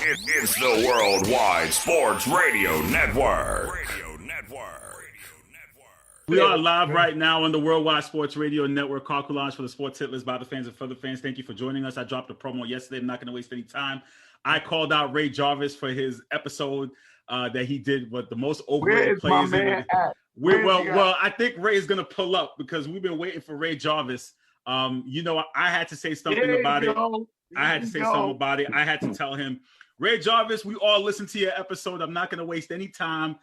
It's the Worldwide Sports Radio Network. We are live right now on the Worldwide Sports Radio Network. Carl Coulage for the Sports Hit List by the fans and for the fans. Thank you for joining us. I dropped a promo yesterday. I'm not going to waste any time. I called out Ray Jarvis for his episode that he did with the most overrated players. Well, I think Ray is going to pull up because we've been waiting for Ray Jarvis. I had to say something about it. I had to say something about it. I had to tell him, Ray Jarvis, we all listened to your episode. I'm not going to waste any time.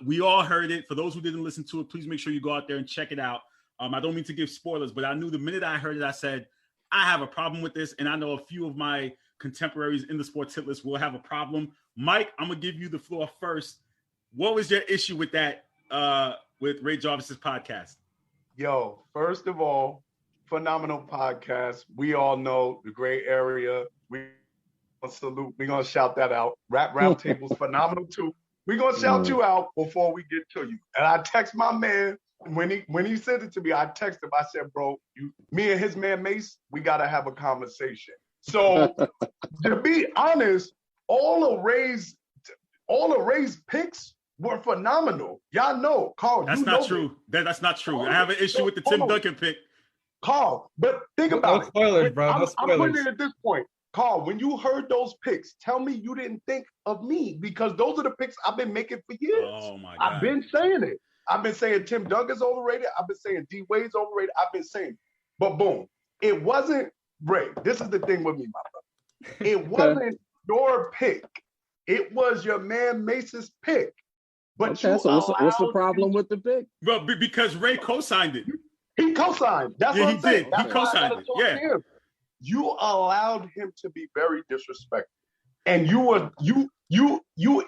We all heard it. For those who didn't listen to it, please make sure you go out there and check it out. I don't mean to give spoilers, but I knew the minute I heard it, I said, I have a problem with this. And I know a few of my contemporaries in the Sports Hit List will have a problem. Mike, I'm going to give you the floor first. What was your issue with that, with Ray Jarvis's podcast? Yo, first of all, phenomenal podcast. We all know the gray area. We salute. We're going to shout that out. Rap Roundtable's phenomenal too. We're going to shout you out before we get to you. And I text my man. When he sent it to me, I texted him. I said, bro, me and his man Mace, we got to have a conversation. So to be honest, all of Ray's picks were phenomenal. Y'all know, Carl. That's not true. That's not true. I have an issue with the Tim Duncan pick. Carl, but think about it. Spoilers, bro. No spoilers. I'm putting it at this point. Carl, when you heard those picks, tell me you didn't think of me because those are the picks I've been making for years. Oh, my God. I've been saying it. I've been saying Tim Duncan's overrated. I've been saying D Wade's overrated. I've been saying it. But boom, it wasn't Ray. This is the thing with me, my brother. It wasn't your pick. It was your man Mace's pick. But okay, so what's the problem with the pick? Well, because Ray co-signed it. He co-signed. That's what I'm saying. Did. He co-signed it. Yeah. You allowed him to be very disrespectful, and you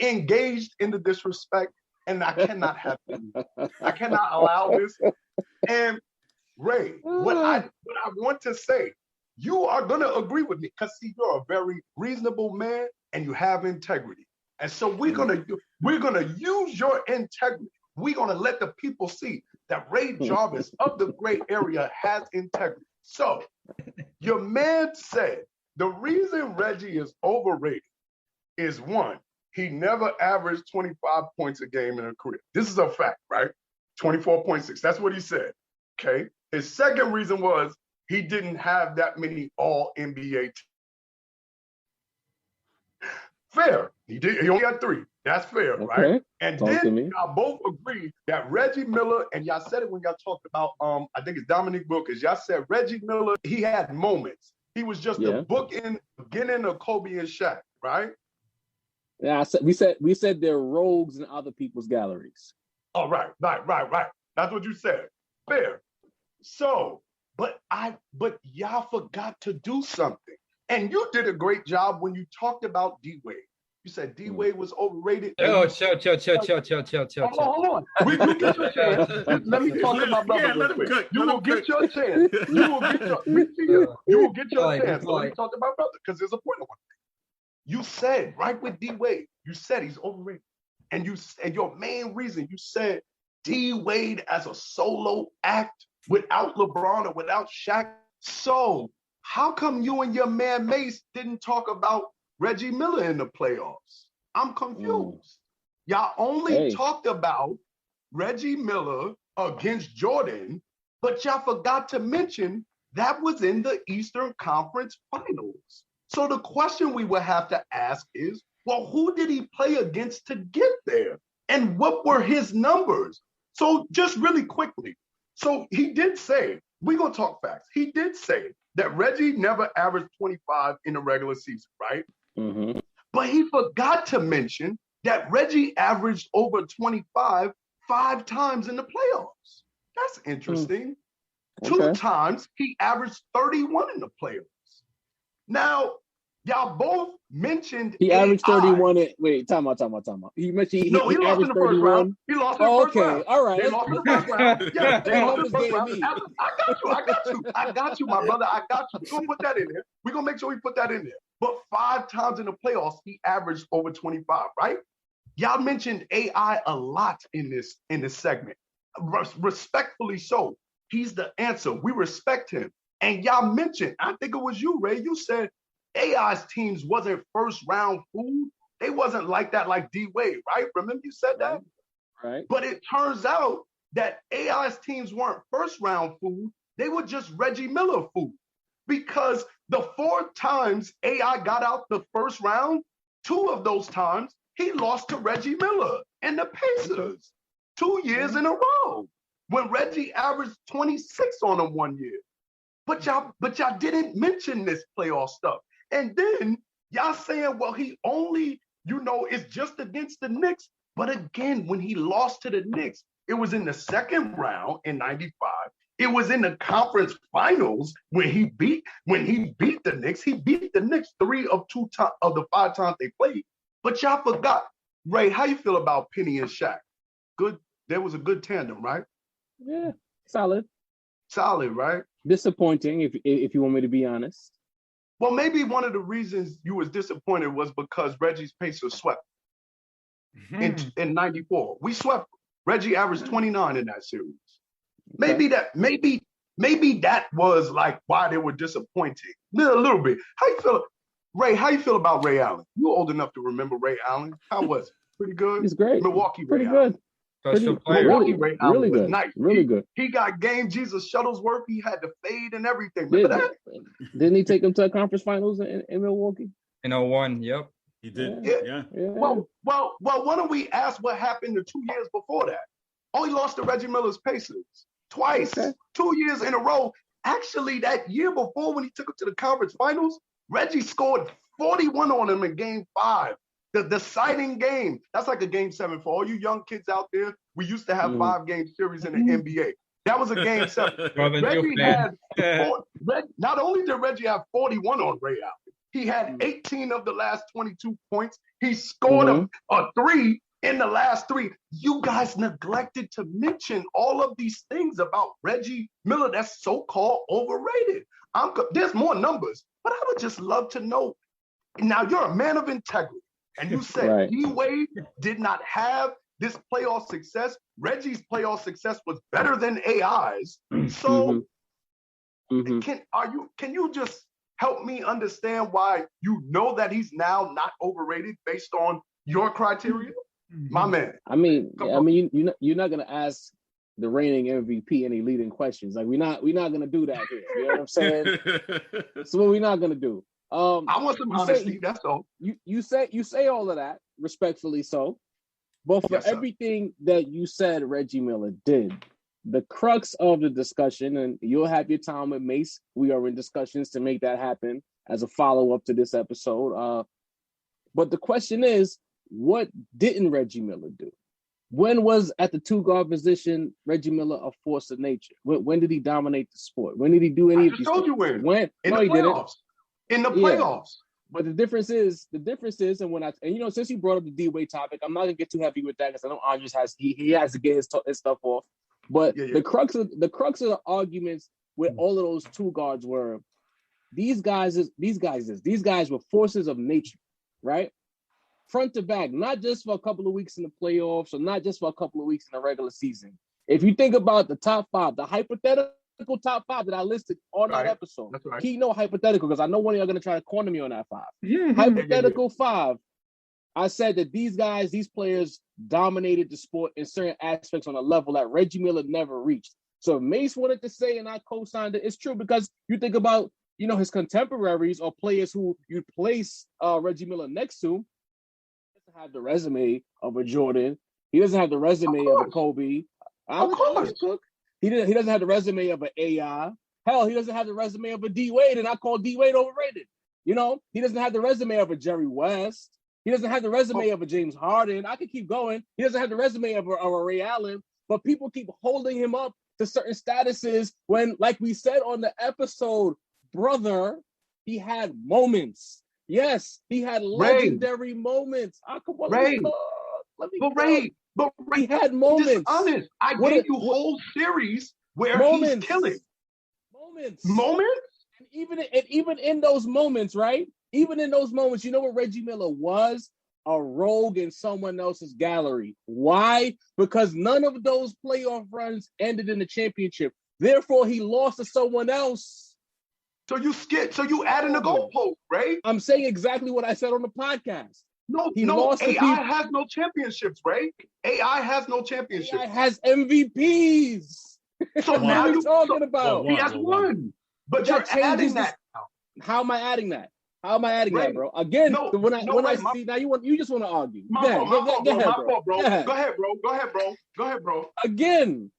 engaged in the disrespect, and I cannot have it. I cannot allow this. And Ray, what I want to say, you are gonna agree with me because see, you're a very reasonable man and you have integrity, and so we're gonna use your integrity. We're gonna let the people see that Ray Jarvis of the gray area has integrity. So your man said the reason Reggie is overrated is one, he never averaged 25 points a game in a career. This is a fact, right? 24.6. That's what he said. Okay. His second reason was he didn't have that many all NBA. Fair. He only had 3. That's fair, okay. Right? And then y'all both agree that Reggie Miller, and y'all said it when y'all talked about, I think it's Dominique Wilkins. Y'all said Reggie Miller, he had moments. He was just a book in beginning of Kobe and Shaq, right? Yeah, we said they're rogues in other people's galleries. Oh, right. That's what you said. Fair. So, but y'all forgot to do something. And you did a great job when you talked about D Wade. You said D Wade was overrated. Chill. Hold on. We get your chance. Let me talk to my brother. Let him cook. You will get your chance. You will get your chance. Let me talk to my brother because there's a point on one thing. You said right with D Wade. You said he's overrated, and your main reason you said D Wade as a solo act without LeBron or without Shaq. So how come you and your man Mace didn't talk about Reggie Miller in the playoffs? I'm confused. Y'all only talked about Reggie Miller against Jordan, but y'all forgot to mention that was in the Eastern Conference Finals. So the question we would have to ask is, well, who did he play against to get there? And what were his numbers? So just really quickly. So he did say, we're going to talk facts. He did say that Reggie never averaged 25 in the regular season, right? Mm-hmm. But he forgot to mention that Reggie averaged over 25 5 times in the playoffs. That's interesting. Okay. 2 times he averaged 31 in the playoffs. Now, y'all both mentioned he averaged 31. Time out. He mentioned he lost in the first round. He lost in the first round. All right. They lost in the first round. Yeah, they lost in the first round. I got you, my brother. I got you. We're going to put that in there. We're going to make sure we put that in there. But 5 times in the playoffs, he averaged over 25, right? Y'all mentioned AI a lot in this segment. Respectfully so. He's the answer. We respect him. And y'all mentioned, I think it was you, Ray, you said AI's teams wasn't first round food. They wasn't like that, like D-Wade, right? Remember you said that? Right. But it turns out that AI's teams weren't first round food. They were just Reggie Miller food. Because the 4 times AI got out the first round, 2 of those times he lost to Reggie Miller and the Pacers 2 years in a row when Reggie averaged 26 on him 1 year. But y'all didn't mention this playoff stuff. And then y'all saying, well, he only, it's just against the Knicks. But again, when he lost to the Knicks, it was in the second round in 95. It was in the conference finals when he beat the Knicks. He beat the Knicks 3 of the 5 times they played. But y'all forgot. Ray, how you feel about Penny and Shaq? Good. There was a good tandem, right? Yeah, solid. Solid, right? Disappointing, if you want me to be honest. Well, maybe one of the reasons you was disappointed was because Reggie's Pacers swept in 94. We swept. Reggie averaged 29 in that series. Okay. Maybe that was like why they were disappointed. A little bit. How you feel, Ray? How you feel about Ray Allen? You old enough to remember Ray Allen? How was it? Pretty good. He's great. Milwaukee Pretty Ray good. Allen. Milwaukee Ray Allen really was good. nice. Really good. He got game Jesus Shuttlesworth. He had the fade and everything. Remember that? Didn't he take him to a conference finals in Milwaukee? In 01, yep. He did. Yeah. Well, why don't we ask what happened the 2 years before that? Oh, he lost to Reggie Miller's Pacers twice, 2 years in a row. Actually, that year before when he took him to the conference finals, Reggie scored 41 on him in game 5. The deciding game. That's like a game 7 for all you young kids out there. We used to have 5-game series in the NBA. That was a game 7. Reggie had not only did Reggie have 41 on Ray Allen, he had 18 of the last 22 points. He scored a 3 in the last 3. You guys neglected to mention all of these things about Reggie Miller that's so-called overrated. There's more numbers, but I would just love to know. Now, you're a man of integrity. And you said D-Wade did not have this playoff success. Reggie's playoff success was better than AI's. So can you just help me understand why you know that he's now not overrated based on your criteria? My man. I mean, you're not gonna ask the reigning MVP any leading questions. Like we're not gonna do that here. You know what I'm saying? That's what we're not gonna do. I want some honesty. That's all. You say all of that respectfully, so. But for everything that you said, Reggie Miller did. The crux of the discussion, and you'll have your time with Mace. We are in discussions to make that happen as a follow-up to this episode. But the question is, what didn't Reggie Miller do? When was at the 2-guard position Reggie Miller a force of nature? When did he dominate the sport? When did he do any of these things? When? In the playoffs. In the playoffs. But the difference is, and since you brought up the D-Wade topic, I'm not gonna get too heavy with that because I know Andres has to get his stuff off. But the crux of the arguments with all of those 2 guards were these guys were forces of nature, right? Front to back, not just for a couple of weeks in the playoffs or not just for a couple of weeks in the regular season. If you think about the top 5, the hypothetical top 5 that I listed on that episode, keep no hypothetical because I know one of y'all gonna try to corner me on that 5. Hypothetical 5. I said that these players dominated the sport in certain aspects on a level that Reggie Miller never reached. So if Mace wanted to say, and I co-signed it, it's true because you think about, his contemporaries or players who you place Reggie Miller next to. He doesn't have the resume of a Jordan. He doesn't have the resume of a Kobe. Of course. He doesn't have the resume of an AI. Hell, he doesn't have the resume of a D-Wade, and I call D-Wade overrated. He doesn't have the resume of a Jerry West. He doesn't have the resume of a James Harden. I could keep going. He doesn't have the resume of a Ray Allen, but people keep holding him up to certain statuses when, like we said on the episode, brother, he had moments. Yes, he had legendary moments. But he had moments. Just honest. I gave you whole series where he's killing. Moments? And even in those moments, right? Even in those moments, you know what Reggie Miller was? A rogue in someone else's gallery. Why? Because none of those playoff runs ended in the championship. Therefore, he lost to someone else. So you add in the goalpost, Ray. I'm saying exactly what I said on the podcast. No, AI has no championships, Ray. AI has no championships. AI has MVPs. So now you're talking about. He has one. But you're adding that now. How am I adding that? How am I adding that, bro? Again, when I see now you just want to argue. Go ahead, bro. Again,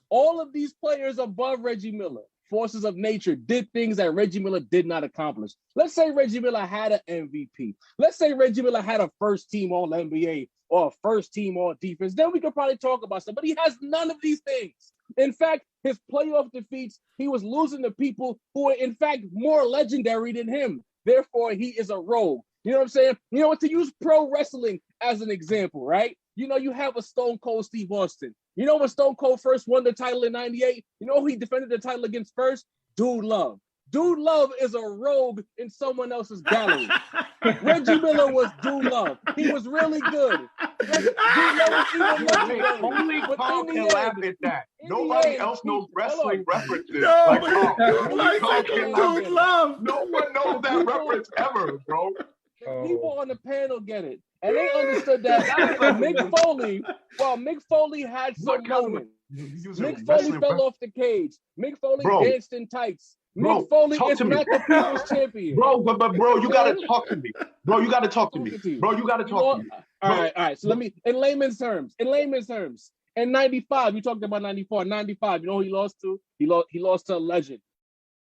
all of these players above Reggie Miller, forces of nature, did things that Reggie Miller did not accomplish. Let's say Reggie Miller had an MVP. Let's say Reggie Miller had a first team All NBA or a first team All Defense. Then we could probably talk about stuff. But he has none of these things. In fact, his playoff defeats, he was losing to people who are in fact more legendary than him. Therefore, he is a rogue. You know what I'm saying? You know what? To use pro wrestling as an example, right? You know, you have a Stone Cold Steve Austin. You know when Stone Cold first won the title in 98? You know who he defended the title against first? Dude Love. Dude Love is a rogue in someone else's gallery. Reggie Miller was Dude Love. He was really good. Dude Love was even only Carl can laugh at that. Nobody else knows wrestling references. No, Dude Love. No one knows that reference ever, bro. People on the panel get it. And they understood that Mick Foley had some moments. Mick Foley fell off the cage. Mick Foley danced in tights. Mick Foley is not the people's champion. Bro, you gotta talk to me. Bro, you gotta talk to me. Bro, you gotta talk to me. All right. So let me, in layman's terms, in 95, you talked about 94. 95, you know who he lost to? He lost to a legend.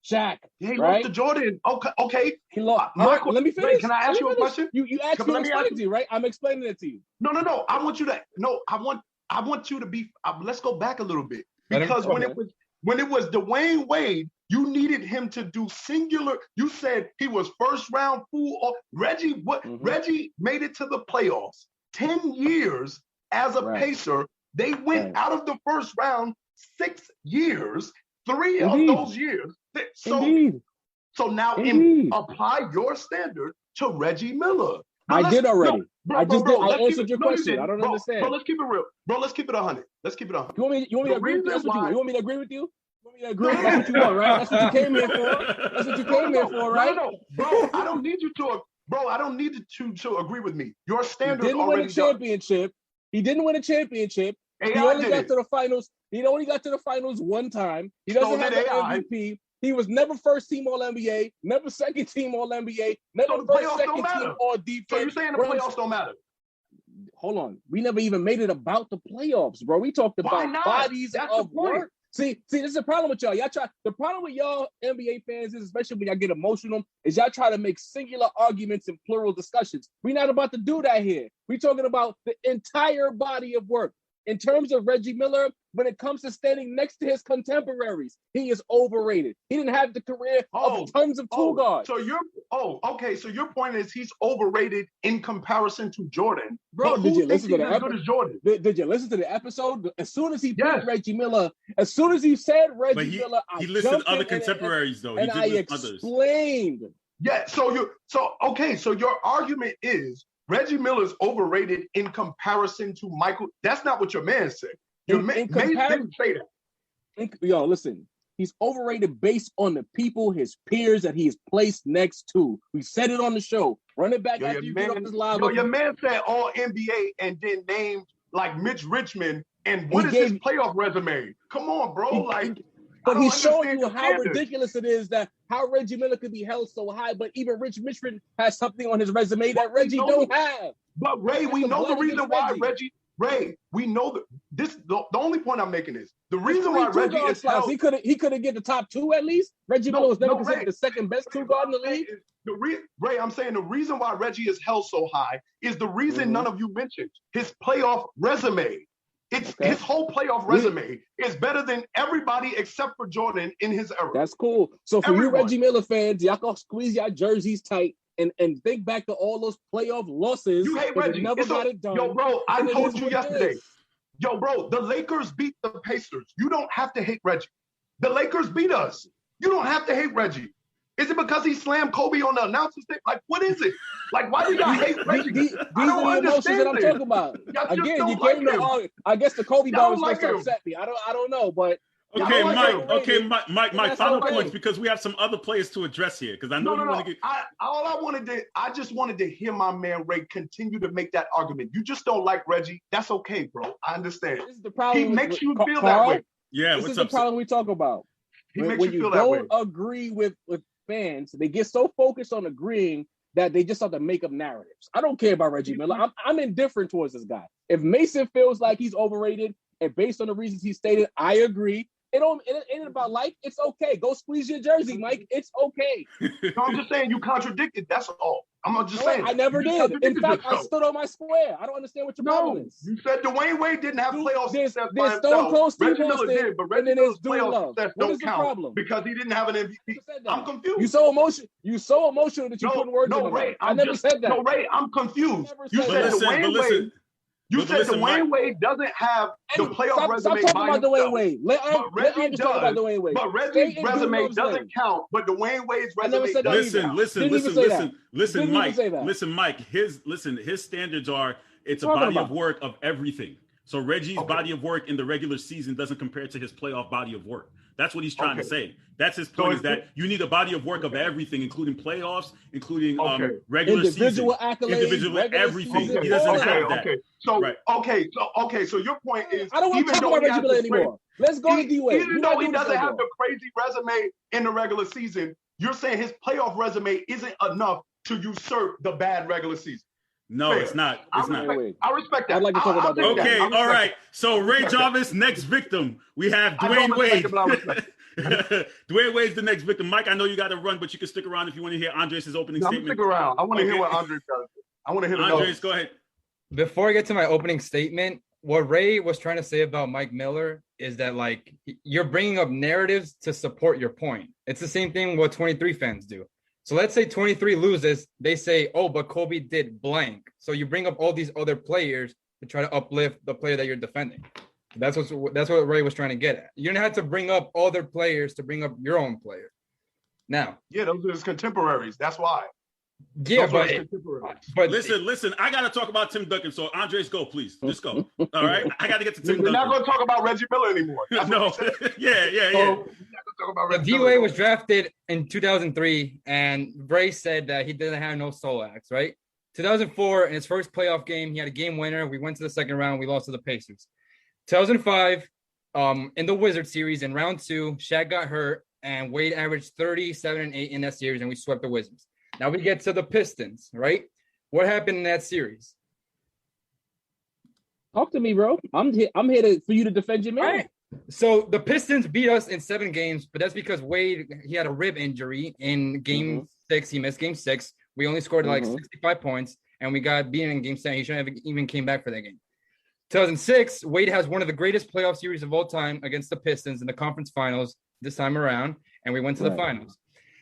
Shaq. Yeah, he lost to Jordan. Okay. He lost. Michael, let me finish. Can I ask you a question? You asked me to explain it to you, right? I'm explaining it to you. No. I want you to be. Let's go back a little bit because when it was Dwayne Wade, you needed him to do singular. You said he was first round fool. Reggie made it to the playoffs 10 years as a Pacer. They went out of the first round 6 years. 3 of those years. So now apply your standard to Reggie Miller. I did already. I answered your question. I don't understand. Bro, let's keep it real. Bro, let's keep it 100. You want me to agree with you? You want me to agree with you? That's what you want, right? That's what you came here for. Right? No. Bro, I don't need you to. Bro, I don't need you to agree with me. Your standard He didn't win a championship. He only got to the finals. He only got to the finals one time. He doesn't have an MVP. He was never first team All NBA, never second team All NBA, never second team All Defense. So you're saying the playoffs don't matter? Hold on. We never even made it about the playoffs, bro. We talked about bodies of work. See, this is the problem with y'all. The problem with y'all NBA fans is, especially when y'all get emotional, is y'all try to make singular arguments and plural discussions. We're not about to do that here. We're talking about the entire body of work. In terms of Reggie Miller, when it comes to standing next to his contemporaries, he is overrated. He didn't have the career of tons of two guards. So your point is he's overrated in comparison to Jordan. Bro, did you listen to the episode? Did you listen to the episode? As soon as he picked Reggie Miller, as soon as he said Reggie Miller, he listed other contemporaries though. And I explained. Yeah. So your argument is Reggie Miller's overrated in comparison to Michael. That's not what your man said. Your man didn't say that. Yo, listen. He's overrated based on the people, his peers that he is placed next to. We said it on the show. Run it back after you get off this live. Your man said all NBA and then named like Mitch Richmond. And what is his playoff resume? Come on, bro. But he's showing you how ridiculous it is that how Reggie Miller could be held so high, but even Rich Richmond has something on his resume that Reggie don't have. But Ray, we know the reason why Reggie. Ray, we know that this. The only point I'm making is the reason why Reggie is held. He could have get the top two at least. Reggie Miller was never considered the second best two guard in the league. Ray, I'm saying the reason why Reggie is held so high is the reason none of you mentioned his playoff resume. His whole playoff resume is better than everybody except for Jordan in his era. That's cool. So for you Reggie Miller fans, y'all can squeeze your jerseys tight and think back to all those playoff losses. You hate Reggie. Never got it done. Yo, bro, I told you yesterday. Yo, bro, the Lakers beat the Pacers. You don't have to hate Reggie. The Lakers beat us. You don't have to hate Reggie. Is it because he slammed Kobe on the announcer's stick? Like, what is it? Like, why do y'all hate Reggie? These are the emotions that I'm talking about. Again, you came to argue. I guess the Kobe ball was supposed to upset me. I don't know, but Okay, Mike. Okay, Mike. Final points because we have some other players to address here. Because I know you want to get. I just wanted to hear my man Ray continue to make that argument. You just don't like Reggie. That's okay, bro. I understand. This is the problem. He makes you feel that way. Yeah, this is the problem we talk about. He makes when you feel that way. When you don't agree with fans, they get so focused on agreeing that they just have to make up narratives. I don't care about Reggie Miller. I'm indifferent towards this guy. If Mason feels like he's overrated, and based on the reasons he stated, I agree. It ain't about like. It's okay. Go squeeze your jersey, Mike. It's okay. No, I'm just saying you contradicted. That's all. I'm just saying. I never did. In fact, I stood on my square. I don't understand what your problem is. You said Dwayne Wade didn't have playoff success by himself. Stone Cold Steve Reggie Miller did, but Reggie Miller's playoff success don't count because he didn't have an MVP. I'm confused. You so emotional that you couldn't words in Ray, I never said that. No, Ray, I'm confused. You said Dwayne Wade. You said Dwayne Wade doesn't have the playoff resume stop talking by about Dwayne Wade. Let Reggie talk about Dwayne Wade. But Reggie's resume doesn't count. But Dwayne Wade's resume doesn't. Listen, Mike. His standards are it's a body of work of everything. So Reggie's body of work in the regular season doesn't compare to his playoff body of work. That's what he's trying to say. That's his point, is that you need a body of work of everything, including playoffs, including regular individual season, accolades, individual everything. He doesn't have that. So your point is, I don't want to talk about Reggie Miller anymore. Let's go to D-Wade. Even though he doesn't have the crazy resume in the regular season, you're saying his playoff resume isn't enough to usurp the bad regular season. No, it's not. It's not. I respect that. I'd like to talk about that. Okay, all right. So Ray Jarvis, next victim. We have Dwayne Wade. Dwayne Wade's the next victim. Mike, I know you got to run, but you can stick around if you want to hear Andres' opening statement. Stick around. I want to hear what Andres does. I want to hear the Andres, go ahead. Before I get to my opening statement, what Ray was trying to say about Mike Miller is that, like, you're bringing up narratives to support your point. It's the same thing what 23 fans do. So let's say 23 loses. They say, oh, but Kobe did blank. So you bring up all these other players to try to uplift the player that you're defending. That's what Ray was trying to get at. You don't have to bring up other players to bring up your own player. Now. Yeah, those are his contemporaries. That's why. Yeah, but listen. I got to talk about Tim Duncan. So Andres, go, please. Just go. All right. I got to get to Tim Duncan. We're not going to talk about Reggie Miller anymore. No. Yeah. D-Wade was drafted in 2003, and Ray said that he didn't have no solo acts, right? 2004, in his first playoff game, he had a game winner. We went to the second round. We lost to the Pacers. 2005, in the Wizards series, in round 2, Shaq got hurt, and Wade averaged 37 and 8 in that series, and we swept the Wizards. Now we get to the Pistons, right? What happened in that series? Talk to me, bro. I'm here for you to defend your man. Right. So the Pistons beat us in 7 games, but that's because Wade, he had a rib injury in game 6. He missed game 6. We only scored like 65 points, and we got beaten in game 7. He shouldn't have even came back for that game. 2006, Wade has one of the greatest playoff series of all time against the Pistons in the conference finals this time around, and we went to the finals.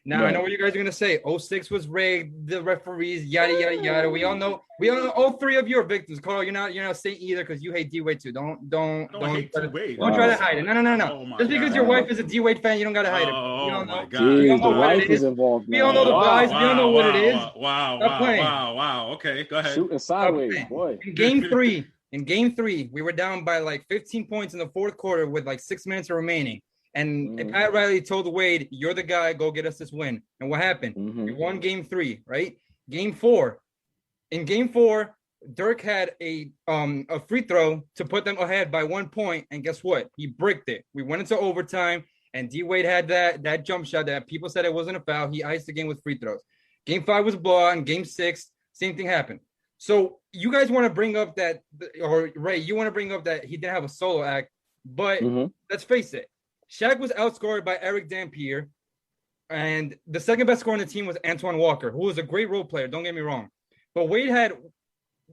Now, I know what you guys are going to say. 06 was rigged, the referees, yada, yada, yada. We all know all 3 of you are victims. Carl, you're not saying either because you hate D-Wade too. Don't try to hide it. No. Just because your wife is a D-Wade fan, you don't got to hide it. Oh, my God. Jeez, the wife is involved now. We all know the vibes. We don't know what it is. Wow. Okay, go ahead. Shooting sideways, boy. In game 3, we were down by like 15 points in the fourth quarter with like 6 minutes remaining. And Pat Riley told Wade, you're the guy, go get us this win. And what happened? We won game 3, right? Game 4. In game 4, Dirk had a free throw to put them ahead by 1 point. And guess what? He bricked it. We went into overtime, and D-Wade had that jump shot that people said it wasn't a foul. He iced the game with free throws. Game 5 was blowout, and game 6, same thing happened. So you guys want to bring up that, or Ray, you want to bring up that he didn't have a solo act, but let's face it. Shaq was outscored by Eric Dampier, and the second best scorer on the team was Antoine Walker, who was a great role player, don't get me wrong. But Wade had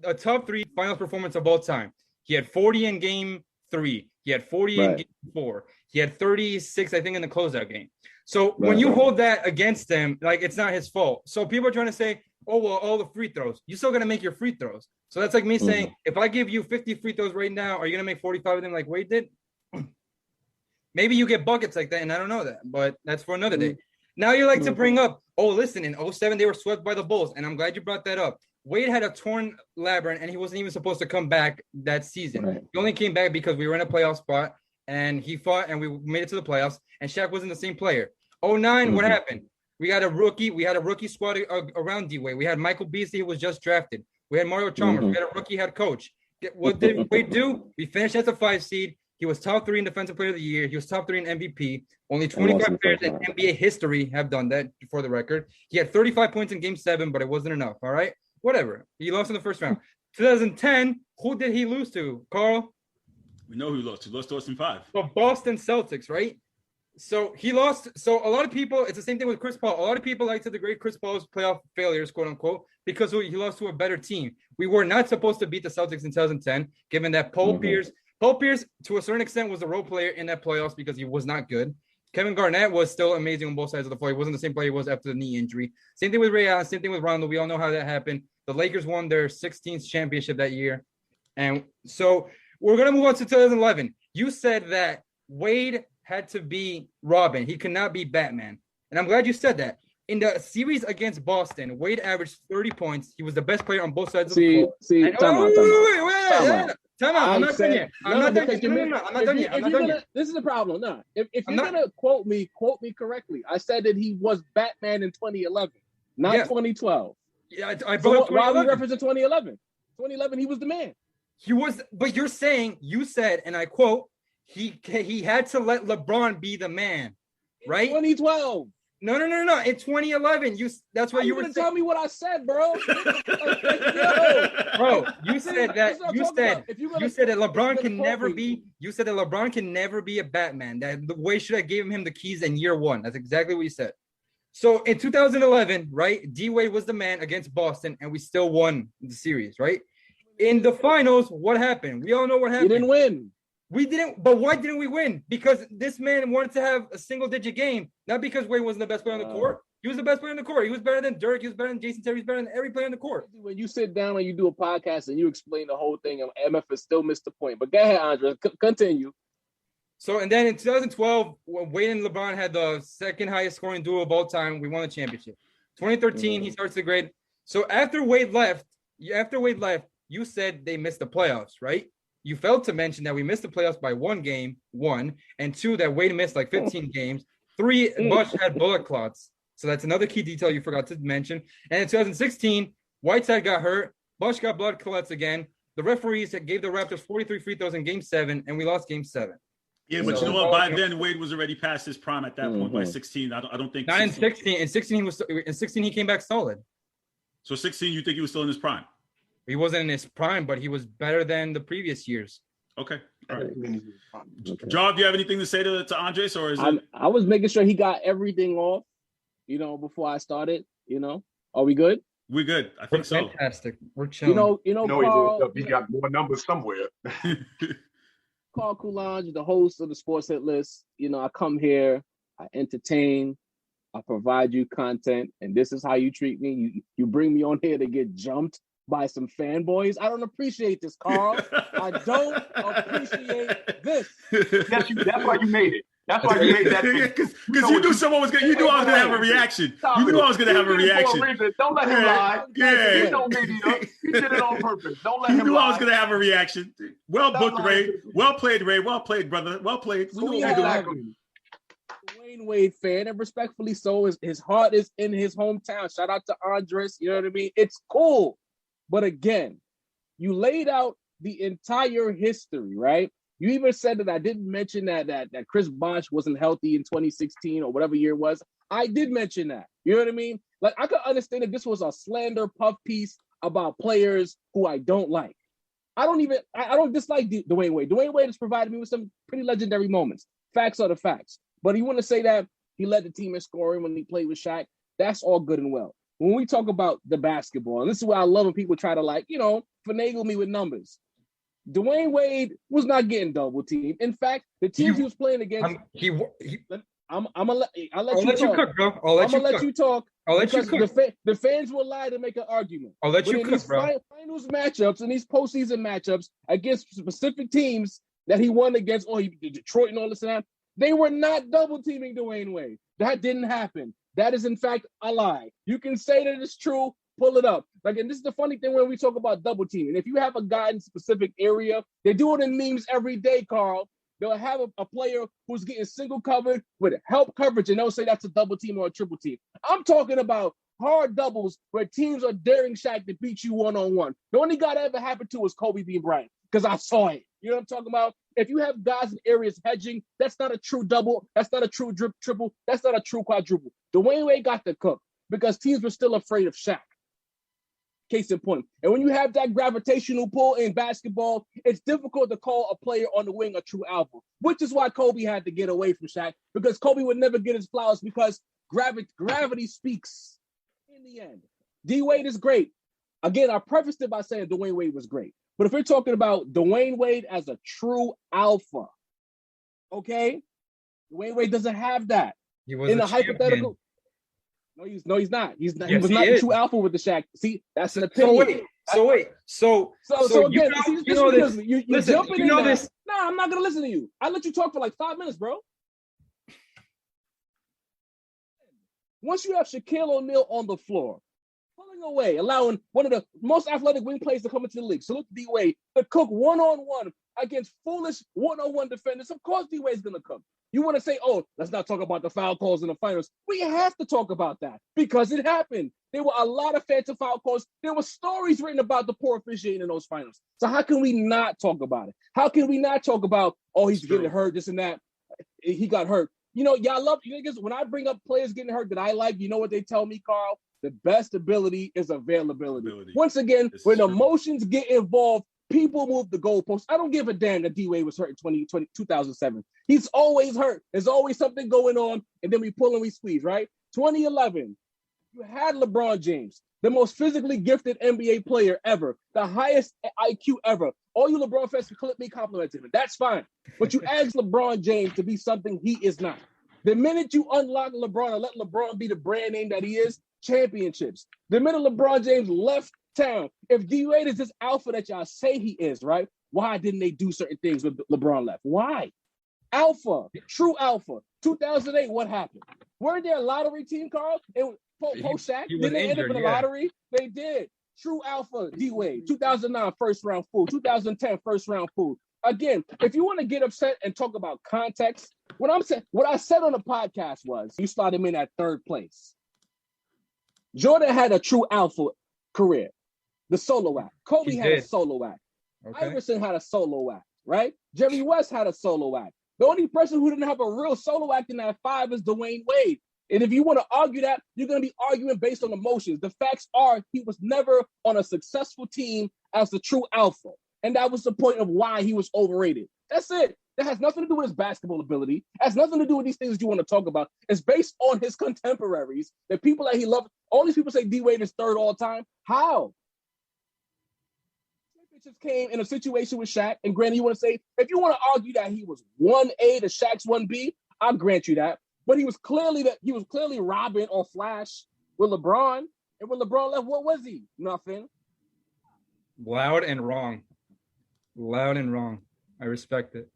a top 3 finals performance of all time. He had 40 in game 3. He had 40 in game 4. He had 36, I think, in the closeout game. So when you hold that against him, like, it's not his fault. So people are trying to say, oh, well, all the free throws. You're still going to make your free throws. So that's like me saying, if I give you 50 free throws right now, are you going to make 45 of them like Wade did? Maybe you get buckets like that, and I don't know that, but that's for another day. Now you like to bring up, oh, listen, in 07, they were swept by the Bulls, and I'm glad you brought that up. Wade had a torn labrum, and he wasn't even supposed to come back that season. He only came back because we were in a playoff spot, and he fought, and we made it to the playoffs, and Shaq wasn't the same player. 09, what happened? We had a rookie squad around D-Wade. We had Michael Beasley, who was just drafted. We had Mario Chalmers. We had a rookie head coach. What did Wade do? We finished as a 5 seed. He was top 3 in Defensive Player of the Year. He was top 3 in MVP. Only 25 players in NBA history have done that, for the record. He had 35 points in Game 7, but it wasn't enough, all right? Whatever. He lost in the first round. 2010, who did he lose to, Carl? We know who lost. He lost to us in 5. The Boston Celtics, right? So he lost. So a lot of people, it's the same thing with Chris Paul. A lot of people like to degrade Chris Paul's playoff failures, quote unquote, because he lost to a better team. We were not supposed to beat the Celtics in 2010, given that Paul Pierce, to a certain extent, was a role player in that playoffs because he was not good. Kevin Garnett was still amazing on both sides of the floor. He wasn't the same player he was after the knee injury. Same thing with Ray Allen. Same thing with Rondo. We all know how that happened. The Lakers won their 16th championship that year. And so we're going to move on to 2011. You said that Wade had to be Robin. He could not be Batman. And I'm glad you said that. In the series against Boston, Wade averaged 30 points. He was the best player on both sides of the floor. Time out. I'm not done yet. I'm not done yet. This is the problem. No, if you're going to quote me correctly. I said that he was Batman in 2011, not 2012. Yeah, I brought up 2011. Why are we referencing 2011? 2011, he was the man. He was, but you said, and I quote, he had to let LeBron be the man, right? 2012. No. In 2011, that's what you were saying. Tell me what I said, bro. Bro, you said that LeBron can never be. You said that LeBron can never be a Batman. That the way should have given him the keys in year 1. That's exactly what you said. So in 2011, right, D-Wade was the man against Boston, and we still won the series, right? In the finals, what happened? We all know what happened. You didn't win. We didn't, but why didn't we win? Because this man wanted to have a single-digit game, not because Wade wasn't the best player on the court. He was the best player on the court. He was better than Dirk. He was better than Jason Terry. He was better than every player on the court. When you sit down and you do a podcast and you explain the whole thing, MF still missed the point. But go ahead, Andre. Continue. So, and then in 2012, when Wade and LeBron had the second highest scoring duo of all time, we won the championship. 2013, he starts the grade. So after Wade left, you said they missed the playoffs, right? You failed to mention that we missed the playoffs by 1 game, and 2, that Wade missed like 15 games. 3, Bush had bullet clots. So that's another key detail you forgot to mention. And in 2016, Whiteside got hurt. Bush got blood clots again. The referees gave the Raptors 43 free throws in Game 7, and we lost Game 7. Yeah, but you know what? By then, Wade was already past his prime at that point. By 16, I don't think. Not 16. In 16, he came back solid. So 16, you think he was still in his prime? He wasn't in his prime, but he was better than the previous years. Okay. All right. John, do you have anything to say to Andres, or is it? I was making sure he got everything off, before I started. Are we good? We're good. I think so. Fantastic. We're chilling. Carl, he got more numbers somewhere. Carl Coulage, the host of the Sports Hit List. I come here, I entertain, I provide you content, and this is how you treat me. You bring me on here to get jumped by some fanboys. I don't appreciate this, Carl. I don't appreciate this. That's why you made it. That's why you made that. Because you knew someone was going. You knew I was going to have a reaction. You knew I was going to have a reaction. Don't let him lie. Yeah. He don't made it. He did it on purpose. Don't let him lie. You knew I was going to have a reaction. Well booked, Ray. Well played, Ray. Well played, brother. Well played. We know what we're doing. Dwayne Wade fan, and respectfully so, his heart is in his hometown. Shout out to Andres. You know what I mean? It's cool. But again, you laid out the entire history, right? You even said that I didn't mention that Chris Bosh wasn't healthy in 2016 or whatever year it was. I did mention that. You know what I mean? Like, I could understand if this was a slander puff piece about players who I don't like. I don't dislike Dwayne Wade. Dwayne Wade has provided me with some pretty legendary moments. Facts are the facts. But you want to say that he led the team in scoring when he played with Shaq, that's all good and well. When we talk about the basketball, and this is why I love when people try to finagle me with numbers. Dwayne Wade was not getting double teamed. In fact, the teams he was playing against, I'll let you cook, bro. I'll let you talk. The fans will lie to make an argument. I'll let you cook, bro. Finals matchups and these postseason matchups against specific teams that he won against, Detroit and all this and that, they were not double teaming Dwayne Wade. That didn't happen. That is, in fact, a lie. You can say that it's true, pull it up. And this is the funny thing when we talk about double teaming. If you have a guy in a specific area, they do it in memes every day, Carl. They'll have a player who's getting single covered with help coverage, and they'll say that's a double team or a triple team. I'm talking about hard doubles where teams are daring Shaq to beat you one-on-one. The only guy that ever happened to was Kobe being Bryant, because I saw it. You know what I'm talking about? If you have guys in areas hedging, that's not a true double. That's not a true triple. That's not a true quadruple. Dwayne Wade got the cook because teams were still afraid of Shaq. Case in point. And when you have that gravitational pull in basketball, it's difficult to call a player on the wing a true alpha, which is why Kobe had to get away from Shaq, because Kobe would never get his flowers because gravity speaks in the end. D-Wade is great. Again, I prefaced it by saying Dwayne Wade was great. But if we're talking about Dwayne Wade as a true alpha, okay? Dwayne Wade doesn't have that. He was in a hypothetical. No, he's not. He was not the true alpha with the Shaq. See, that's an opinion. So again, you're jumping in this. No, I'm not gonna listen to you. I let you talk for like 5 minutes, bro. Once you have Shaquille O'Neal on the floor, pulling away, allowing one of the most athletic wing players to come into the league, salute D-Wade, to cook one-on-one against foolish one-on-one defenders, of course D-Wade's gonna cook. You want to say, oh, let's not talk about the foul calls in the finals. We have to talk about that because it happened. There were a lot of phantom foul calls. There were stories written about the poor officiating in those finals. So how can we not talk about it? How can we not talk about, oh, he's getting hurt, this and that. He got hurt. You know, y'all love, you know, when I bring up players getting hurt that I like, you know what they tell me, Carl? The best ability is availability. Once again, when emotions get involved, people move the goalposts. I don't give a damn that D-Wade was hurt in 2007. He's always hurt. There's always something going on, and then we pull and we squeeze, right? 2011, you had LeBron James, the most physically gifted NBA player ever, the highest IQ ever. All you LeBron fans can me complimenting him. That's fine. But you ask LeBron James to be something he is not. The minute you unlock LeBron and let LeBron be the brand name that he is, championships. The minute LeBron James left town, if D-Wade is this alpha that y'all say he is, right? Why didn't they do certain things with LeBron left? Why? Alpha, true alpha. 2008, what happened? Weren't there a lottery team, Carl? Post Shaq, didn't they end up in the lottery? They did. True alpha, D-Wade. 2009, first round fool. 2010, first round fool. Again, if you want to get upset and talk about context, what I said on the podcast was you slot him in at third place. Jordan had a true alpha career, the solo act. Kobe had a solo act. Okay. Iverson had a solo act, right? Jerry West had a solo act. The only person who didn't have a real solo act in that five is Dwayne Wade. And if you want to argue that, you're going to be arguing based on emotions. The facts are he was never on a successful team as the true alpha. And that was the point of why he was overrated. That's it. That has nothing to do with his basketball ability. It has nothing to do with these things you want to talk about. It's based on his contemporaries, the people that he loved. All these people say D-Wade is third all time. How? Championships came in a situation with Shaq. And granted, you want to say, if you want to argue that he was 1A to Shaq's 1B, I'll grant you that. But he was clearly Robin or Flash with LeBron. And when LeBron left, what was he? Nothing. Loud and wrong. Loud and wrong. I respect it.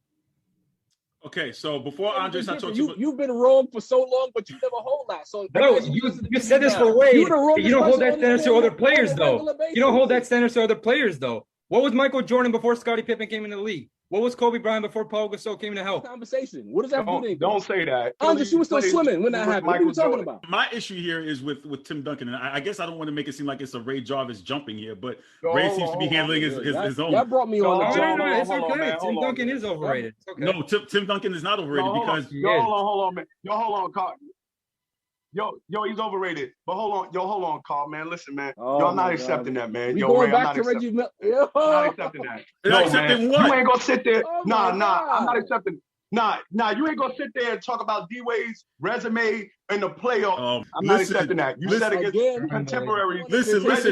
Okay, so before Andres, I talked to you. You've been wrong for so long, but you never hold that. So no, you said this for Wade. You don't hold that standard to other players, though. You don't hold that standard to other players, though. What was Michael Jordan before Scottie Pippen came in the league? What was Kobe Bryant before Paul Gasol came to help? Conversation. What does that do? Don't say that. Andres, you were still swimming when that happened. What are you talking about? My issue here is with Tim Duncan, and I guess I don't want to make it seem like it's a Ray Jarvis jumping here, but Ray seems to be handling his own. That brought me on the job. No, it's okay. Tim Duncan is overrated. Okay. No, Tim Duncan is not overrated because hold on, man. Hold on, Carl. Yo, he's overrated. But hold on, Carl, man. Listen, man. I'm not accepting that, man. We going back to Reggie Miller. I'm not accepting that. Accepting what? You ain't gonna sit there. Nah. I'm not accepting. Nah. You ain't gonna sit there and talk about D-Wade's resume in the playoff. I'm not accepting that. You said against contemporary. Listen. But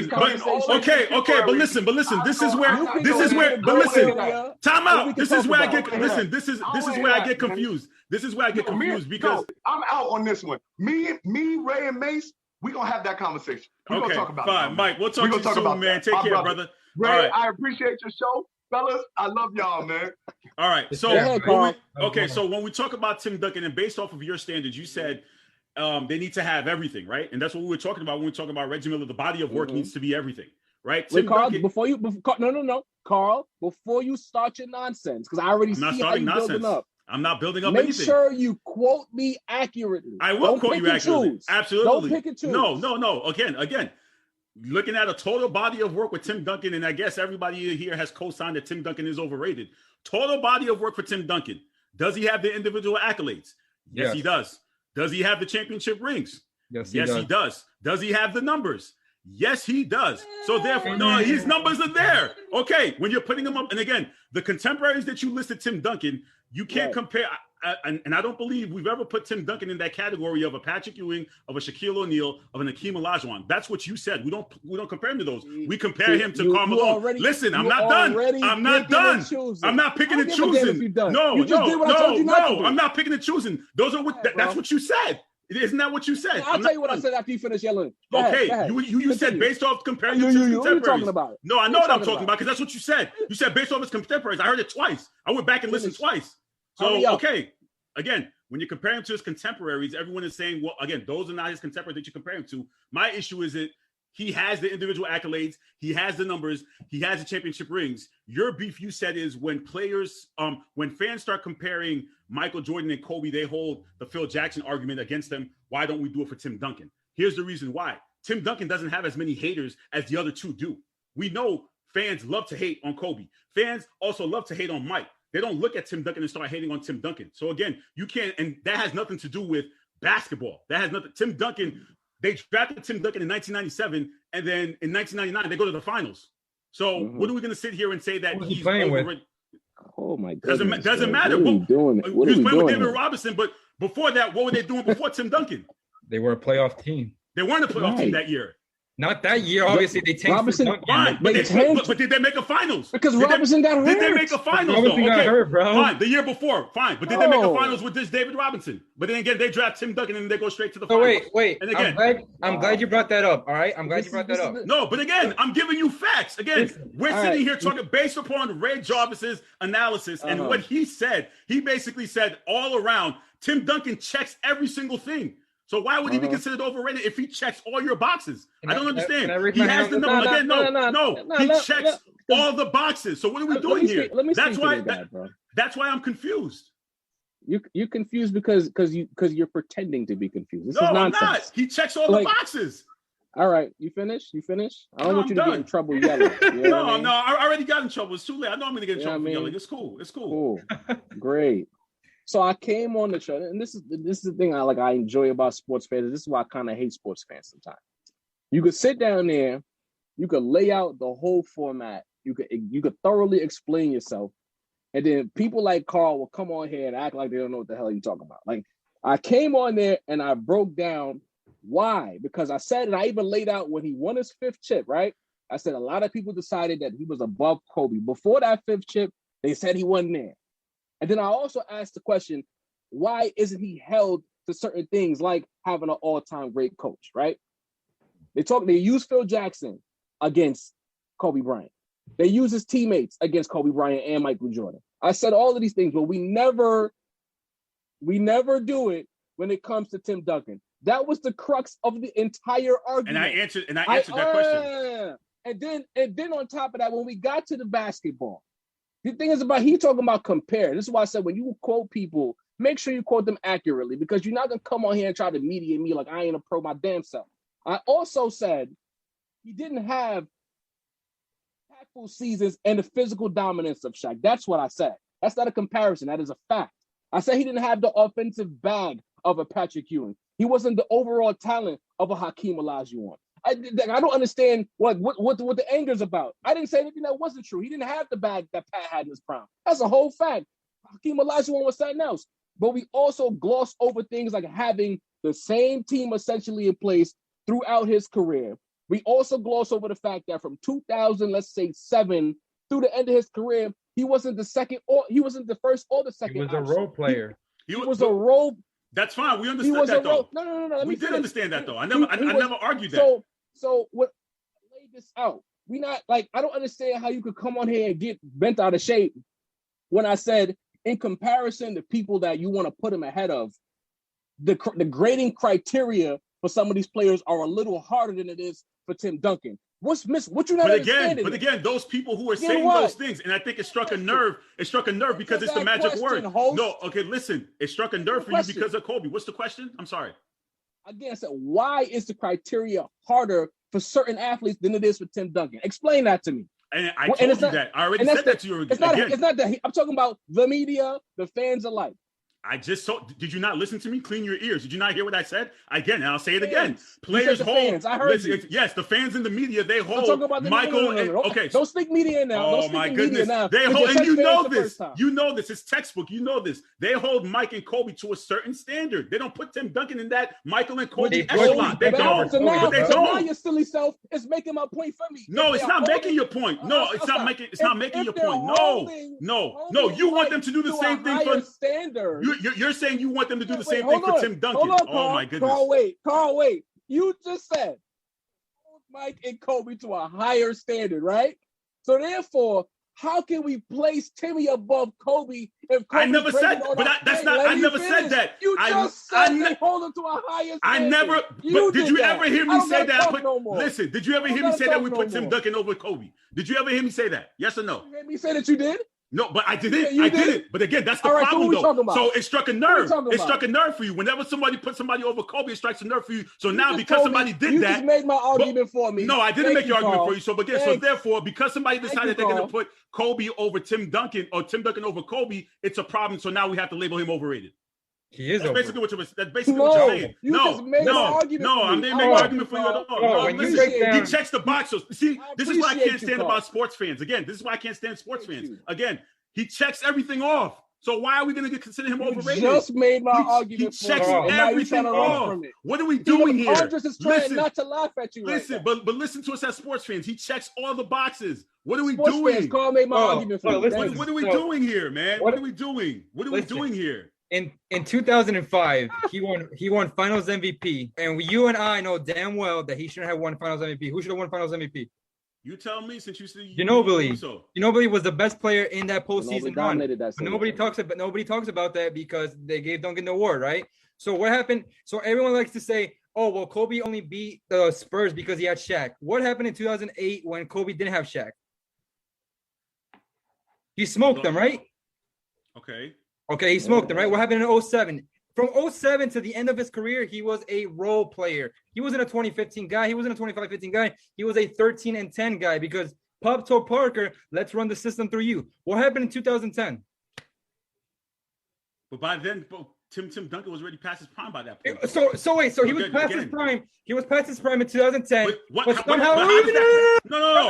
listen. This is where. But listen. Time out. This is where I get. Listen. This is where I get confused. This is where I get confused because I'm out on this one. Me, Ray, and Mace. We gonna have that conversation. We're gonna talk about fine, Mike. We'll talk to you soon, man. Take care, brother. Ray, right. I appreciate your show. Fellas, I love y'all, man. All right. So so when we talk about Tim Duncan, and based off of your standards, you said they need to have everything, right? And that's what we were talking about when we were talking about Reggie Miller. The body of work needs to be everything, right? Wait, Carl, Carl, before you start your nonsense, because I already see how you're building up. I'm not building up Make anything. sure you quote me accurately. I will quote you accurately. Choose. Absolutely. Don't pick and choose. No. Again, looking at a total body of work with Tim Duncan, and I guess everybody here has co-signed that Tim Duncan is overrated. Total body of work for Tim Duncan. Does he have the individual accolades? Yes, he does. Does he have the championship rings? Yes, he does. Does he have the numbers? Yes, he does. So therefore, no, his numbers are there. Okay, when you're putting them up, and again, the contemporaries that you listed, Tim Duncan, you can't compare. And I don't believe we've ever put Tim Duncan in that category of a Patrick Ewing, of a Shaquille O'Neal, of an Akeem Olajuwon. That's what you said. We don't compare him to those. We compare him to Karl Malone. Listen, I'm not done. I'm not done. I'm not picking and choosing. No, I'm not picking and choosing. Those are what. That's what you said. Isn't that what you said? I'll tell you what I said after you finish yelling. Go okay, ahead. You said based off comparing him to his contemporaries. What are you talking about? No, I know what I'm talking about because that's what you said. You said based off his contemporaries. I heard it twice. I went back and listened twice. So, okay, again, when you compare him to his contemporaries, everyone is saying, well, again, those are not his contemporaries that you compare him to. My issue is that he has the individual accolades, he has the numbers, he has the championship rings. Your beef, you said, is when players, when fans start comparing Michael Jordan and Kobe, they hold the Phil Jackson argument against them. Why don't we do it for Tim Duncan? Here's the reason why. Tim Duncan doesn't have as many haters as the other two do. We know fans love to hate on Kobe. Fans also love to hate on Mike. They don't look at Tim Duncan and start hating on Tim Duncan. So again, you can't, and that has nothing to do with basketball. That has nothing. Tim Duncan, they drafted Tim Duncan in 1997, and then in 1999 they go to the finals. So what are we going to sit here and say that he's playing with? Oh my God! Doesn't matter. What are we doing? He was playing with David Robinson, but before that, what were they doing before Tim Duncan? They were a playoff team. They weren't a playoff team that year. Not that year, obviously. They tanked Robinson, fine, but did they make a finals? Because Robinson got hurt. Did they make a finals? Robinson got hurt, bro. Fine, the year before, fine. But did they make a finals with this David Robinson? But then again, they draft Tim Duncan and they go straight to the finals. Wait. And again, I'm glad you brought that up. All right, I'm glad you brought that up. No, but again, I'm giving you facts. Again, we're sitting here talking based upon Ray Jarvis's analysis and what he said. He basically said all around, Tim Duncan checks every single thing. So why would he be considered overrated if he checks all your boxes? I don't understand. He has the number. Again, no. He checks all the boxes. So what are we doing here? That's why I'm confused. You're confused because you're pretending to be confused. No, I'm not. He checks all the boxes. All right, you finish? I don't want you to get in trouble yelling. You know I already got in trouble. It's too late. I know I'm going to get in trouble for yelling. It's cool. Cool. Great. So I came on the show, and this is the thing I enjoy about sports fans. This is why I kind of hate sports fans sometimes. You could sit down there, you could lay out the whole format, you could thoroughly explain yourself, and then people like Carl will come on here and act like they don't know what the hell you're talking about. Like I came on there and I broke down why, because I said, and I even laid out when he won his 5th chip, right? I said a lot of people decided that he was above Kobe. Before that 5th chip, they said he wasn't there. And then I also asked the question, why isn't he held to certain things like having an all-time great coach, right? They use Phil Jackson against Kobe Bryant. They use his teammates against Kobe Bryant and Michael Jordan. I said all of these things, but we never do it when it comes to Tim Duncan. That was the crux of the entire argument. And I answered that question. And then on top of that, when we got to the basketball, the thing is about he talking about compare. This is why I said when you quote people, make sure you quote them accurately because you're not gonna come on here and try to mediate me like I ain't a pro my damn self. I also said he didn't have impactful seasons and the physical dominance of Shaq. That's what I said. That's not a comparison. That is a fact. I said he didn't have the offensive bag of a Patrick Ewing. He wasn't the overall talent of a Hakeem Olajuwon. I don't understand what the anger's about. I didn't say anything that wasn't true. He didn't have the bag that Pat had in his prime. That's a whole fact. Hakeem Olajuwon was something else. But we also gloss over things like having the same team essentially in place throughout his career. We also gloss over the fact that from 2000, let's say 7 through the end of his career, he wasn't the second or he wasn't the first or the second. He was a role player. He was a role. That's fine. We understood that though. No. We did understand that though. I never argued that. So what? I laid this out. We not like I don't understand how you could come on here and get bent out of shape when I said in comparison to people that you want to put him ahead of, the grading criteria for some of these players are a little harder than it is for Tim Duncan. What's missing? What you not understanding? But again, those people who are saying those things, and I think it struck a nerve. It struck a nerve because it's the magic word. No, okay, listen. It struck a nerve for you because of Kobe. What's the question? I'm sorry. Again, I said, why is the criteria harder for certain athletes than it is for Tim Duncan? Explain that to me. And I told you that. I already said that to you. It's not that. I'm talking about the media, the fans alike. I just told. Did you not listen to me? Clean your ears. Did you not hear what I said? Again, and I'll say it again. Players hold. Fans. I heard you. Yes, the fans in the media, they hold Michael. Okay, don't speak media now. Oh my goodness, they hold, and you know this. You know this. It's textbook. You know this. They hold Mike and Kobe to a certain standard. They don't put Tim Duncan in that Michael and Kobe echelon. They don't. So now your silly self is making my point for me. No, it's not making your point. No, it's not making. It's not making your point. No. You want them to do the same thing for standard. You're saying you want them to do the same thing for Tim Duncan. Oh my goodness. Carl, wait. You just said Mike and Kobe to a higher standard, right? So therefore, how can we place Timmy above Kobe if Kobe? I never said, but that's not. I never said that. You just said they hold him to a higher standard. I never. But did you ever hear me say that? Listen, did you ever hear me say that we put Tim Duncan over Kobe? Did you ever hear me say that? Yes or no? You heard me say that you did? No, but I didn't. I didn't. But again, that's the problem, though. So it struck a nerve. It struck a nerve for you. Whenever somebody puts somebody over Kobe, it strikes a nerve for you. So now, because somebody did that, you just made my argument for me. No, I didn't make your argument for you. So again, so therefore, because somebody decided they're going to put Kobe over Tim Duncan or Tim Duncan over Kobe, it's a problem. So now we have to label him overrated. He is. That's basically what you're saying. No, I'm not making an argument for you at all. He checks the boxes. See, this is why I can't stand about sports fans. Again, this is why I can't stand sports fans. Again, he checks everything off. So why are we going to consider him overrated? Just made my argument. He checks everything off. What are we doing here? Andres is trying not to laugh at you. Listen, but listen to us as sports fans. He checks all the boxes. What are we doing? Carl made my argument for you. What are we doing here, man? What are we doing? What are we doing here? In 2005, he won Finals MVP, and you and I know damn well that he shouldn't have won Finals MVP. Who should have won Finals MVP? You tell me, since you said Ginobili. Ginobili was the best player in that postseason run. Nobody talks about that because they gave Duncan the award, right? So what happened? So everyone likes to say, "Oh, well, Kobe only beat the Spurs because he had Shaq." What happened in 2008 when Kobe didn't have Shaq? He smoked them, right? Okay, he smoked them, right? What happened in 2007? From 2007 to the end of his career, he was a role player. He wasn't a 2015 guy. He wasn't a 25-15 guy. He was a 13-10 guy because Pop told Parker, let's run the system through you. What happened in 2010? But by then, Tim Duncan was already past his prime by that point. So he was past his prime. He was past his prime in 2010. No.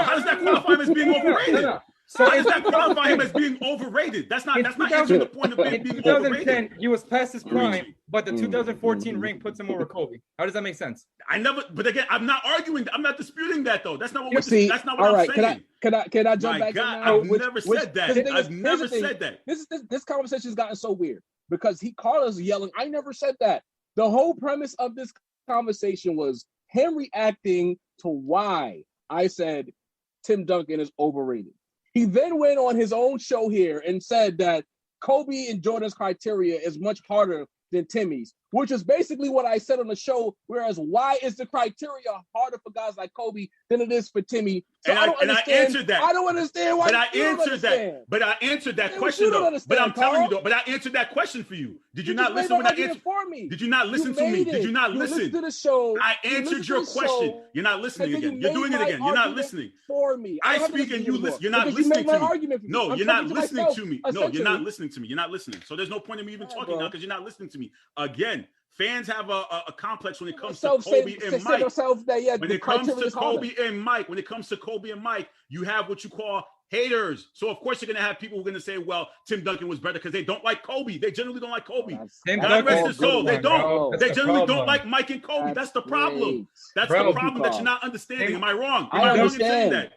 How does that qualify him as being overrated? So how does that qualify him as being overrated? That's not answering the point of being 2010, overrated. He was past his prime, but the 2014 ring puts him over Kobe. How does that make sense? But again, I'm not arguing. I'm not disputing that though. That's not what that's not what I'm saying. Can I jump back in now? I've never said that. I've never said that. This conversation has gotten so weird because Carlos yelling. I never said that. The whole premise of this conversation was him reacting to why I said Tim Duncan is overrated. He then went on his own show here and said that Kobe and Jordan's criteria is much harder than Timmy's, which is basically what I said on the show. Whereas, why is the criteria harder for guys like Kobe than it is for Timmy? So I answered that. I don't understand why. But I answered that. But I answered that question though. But I'm telling you though. But I answered that question for you. Did you not listen when I answered? Did you not listen to me? Did you not listen to the show? I answered your question. You're not listening again. You're doing it again. You're not listening for me. I speak and you listen. You're not listening to me. No, you're not listening to me. No, you're not listening to me. You're not listening. So there's no point in me even talking now because you're not listening to me. Again, fans have a complex when it comes to Kobe and Mike. When it comes to Kobe and Mike, you have what you call haters. So of course you're gonna have people who are gonna say, "Well, Tim Duncan was better," because they don't like Kobe. They generally don't like Kobe. God rest his soul. They don't. They generally don't like Mike and Kobe. That's the problem. That's the problem that you're not understanding. Am I wrong? Am I wrong in saying that?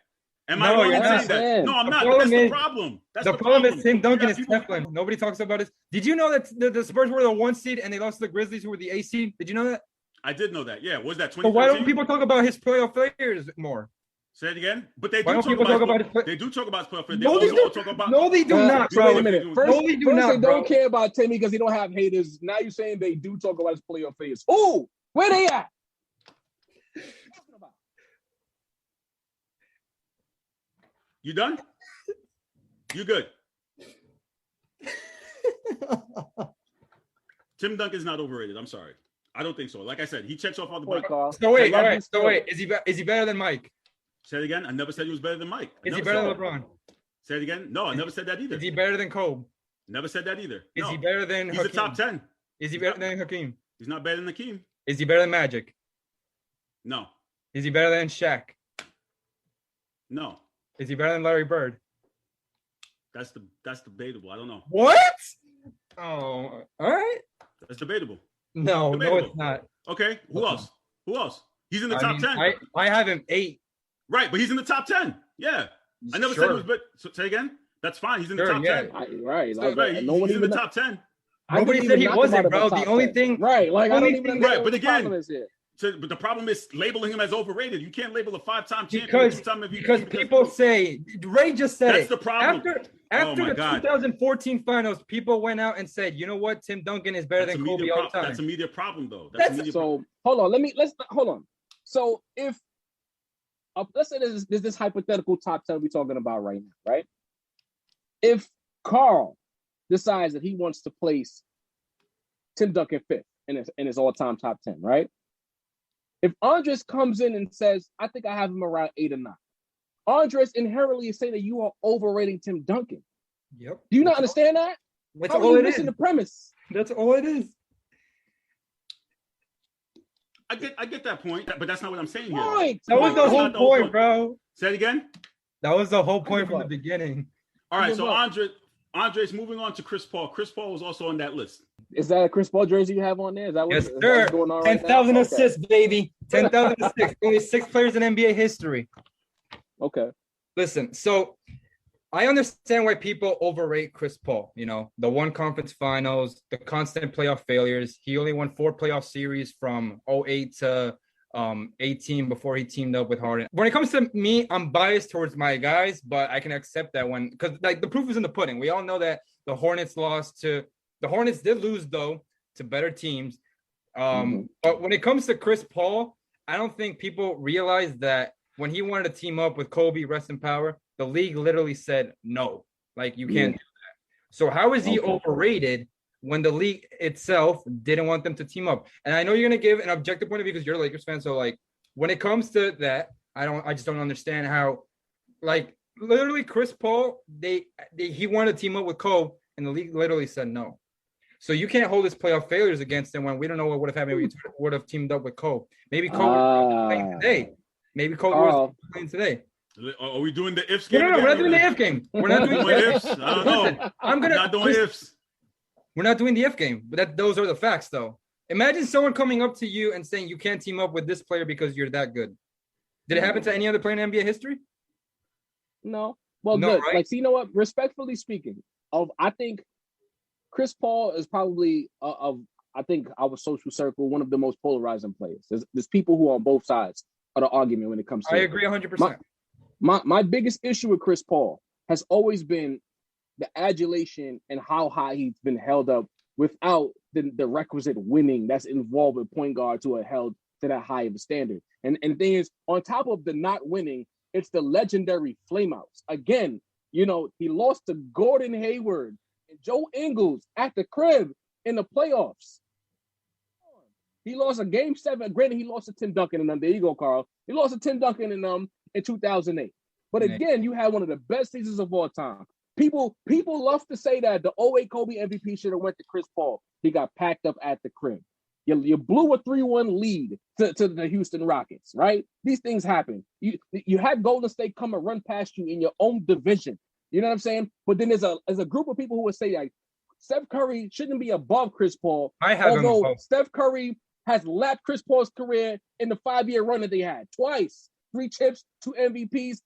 Am I wrong in saying that? No, I'm not. That's the problem. The problem is Tim Duncan is Teflon. Nobody talks about it. Did you know that the Spurs were the 1 seed and they lost to the Grizzlies, who were the 8 seed? Did you know that? I did know that. Yeah. Was that 20? So why don't people talk about his playoff failures more? Say it again. But they do talk about his They do talk about his playoff. No, they do not, bro. Wait a minute. First they don't care about Timmy because he don't have haters. Now you're saying they do talk about his playoff failures. Oh, where they at? You done? You good? Tim Duncan's not overrated. I'm sorry. I don't think so. Like I said, he checks off all the boxes. So wait, all right. So wait, is he better than Mike? Say it again. I never said he was better than Mike. Is he better than LeBron? Say it again. No, I never said that either. Is he better than Kobe? Never said that either. Is he better than He's Hakeem? a top 10. Is he better than Hakeem? He's not better than Hakeem. Is he better than Magic? No. Is he better than Shaq? No. Is he better than Larry Bird? That's debatable. I don't know. What? Oh, all right. That's debatable. No, it's not. Okay. Who else? He's in the top 10. I have him 8. Right, but he's in the top 10. Yeah. I never said he was better. So, say again. That's fine. He's in the top 10. Right. So, he's in the top 10. Nobody said he wasn't, bro. The only thing. Right. Like, I don't even know. Right, but again. But the problem is labeling him as overrated. You can't label a 5-time champion. Because people say, Ray just said that's the problem. After the 2014 finals, people went out and said, you know what? Tim Duncan is better than Kobe all the time. That's a media problem, though. Hold on. Hold on. So if let's say there's this hypothetical top 10 we're talking about right now, right? If Carl decides that he wants to place Tim Duncan 5th in his all-time top 10, right? If Andres comes in and says, I think I have him around 8 or 9, Andres inherently is saying that you are overrating Tim Duncan. Yep. Do you not understand that? That's all it is. The premise. That's all it is. I get that point, but that's not what I'm saying here. Right. That was the whole point, bro. Say it again. That was the whole point from the beginning. All right, so Andres, moving on to Chris Paul. Chris Paul was also on that list. Is that a Chris Paul jersey you have on there? Is that what, yes, sir. 10,000 assists, baby. 10,000 assists. Only 6 players in NBA history. Okay. Listen, so I understand why people overrate Chris Paul. You know, the 1 conference finals, the constant playoff failures. He only won 4 playoff series from 08 to 18 before he teamed up with Harden. When it comes to me, I'm biased towards my guys, but I can accept that because the proof is in the pudding. We all know that the Hornets did lose though to better teams. But when it comes to Chris Paul, I don't think people realize that when he wanted to team up with Kobe, rest in power, the league literally said no. Like, you can't do that. So how is he overrated when the league itself didn't want them to team up? And I know you're going to give an objective point of view because you're a Lakers fan. So, like, when it comes to that, I just don't understand how, like, literally Chris Paul, he wanted to team up with Kobe, and the league literally said no. So you can't hold his playoff failures against him when we don't know what would have happened if he would have teamed up with Kobe. Maybe Kobe was playing today. Maybe Kobe was playing today. Are we doing the ifs game? No, we're not doing the if game. We're not doing the ifs. I don't know. I'm not doing ifs. We're not doing the if game, but those are the facts, though. Imagine someone coming up to you and saying you can't team up with this player because you're that good. Did it happen to any other player in NBA history? No. Well, no, good. Right? Like, see, you know what? Respectfully speaking, I think Chris Paul is probably I think our social circle one of the most polarizing players. There's people who are on both sides of the argument when it comes to. I agree 100%. My biggest issue with Chris Paul has always been the adulation and how high he's been held up without the requisite winning that's involved with point guards who are held to that high of a standard. And the thing is, on top of the not winning, it's the legendary flameouts. Again, you know, he lost to Gordon Hayward and Joe Ingles at the crib in the playoffs. He lost a game 7. Granted, he lost to Tim Duncan and them. There you go, Carl. He lost to Tim Duncan in 2008. But again, you had one of the best seasons of all time. People love to say that the 08 Kobe MVP should have went to Chris Paul. He got packed up at the crib. You blew a 3-1 lead to the Houston Rockets, right? These things happen. You had Golden State come and run past you in your own division. You know what I'm saying? But then there's a group of people who would say, like, Steph Curry shouldn't be above Chris Paul. Although Steph Curry has lapped Chris Paul's career in the 5-year run that they had. Twice. 3 chips, 2 MVPs,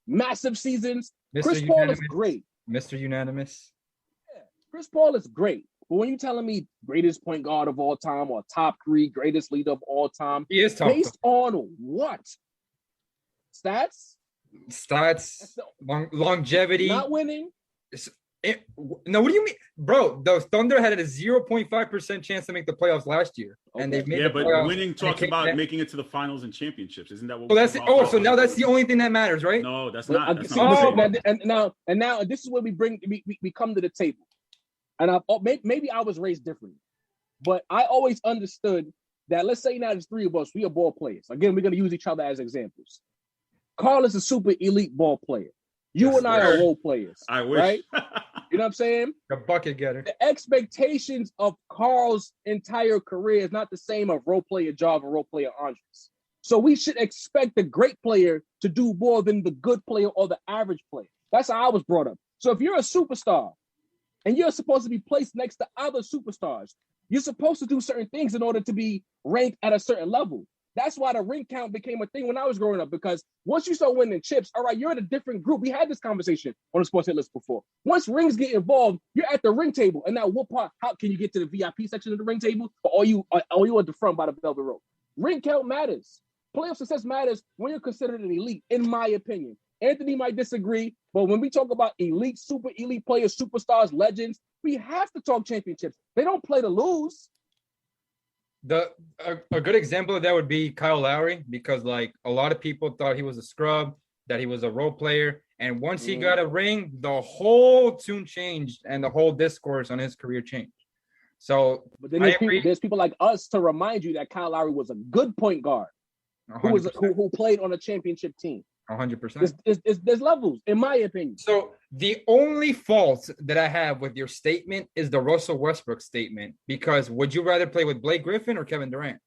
massive seasons. Chris Paul is great. Mr. Unanimous. Yeah, Chris Paul is great. But when you're telling me greatest point guard of all time or top 3 greatest leader of all time, he is top. Based on what? Stats, longevity. Not winning. No, what do you mean, bro? The Thunder had a 0.5% chance to make the playoffs last year, and they've made the playoffs. Yeah, but winning talks about making it to the finals and championships. Isn't that what? So that's it. So now that's the only thing that matters, right? No, that's not. That's not and now this is where we come to the table, and maybe I was raised differently, but I always understood that. Let's say now there's three of us. We are ball players. Again, we're going to use each other as examples. Carl is a super elite ball player. You and I are role players. I wish. Right? You know what I'm saying? A bucket getter. The expectations of Carl's entire career is not the same of role player Jarvis and role player Andres. So we should expect the great player to do more than the good player or the average player. That's how I was brought up. So if you're a superstar and you're supposed to be placed next to other superstars, you're supposed to do certain things in order to be ranked at a certain level. That's why the ring count became a thing when I was growing up, because once you start winning chips, all right, you're in a different group. We had this conversation on the Sports Hit List before. Once rings get involved, you're at the ring table. And now what part, how can you get to the VIP section of the ring table? Or are you at the front by the velvet rope? Ring count matters. Playoff success matters when you're considered an elite, in my opinion. Anthony might disagree, but when we talk about elite, super elite players, superstars, legends, we have to talk championships. They don't play to lose. A good example of that would be Kyle Lowry, because like a lot of people thought he was a scrub, that he was a role player, and once he got a ring, the whole tune changed and the whole discourse on his career changed. So, but then there's people like us to remind you that Kyle Lowry was a good point guard who played on a championship team. 100%. There's levels, in my opinion. So the only fault that I have with your statement is the Russell Westbrook statement, because would you rather play with Blake Griffin or Kevin Durant?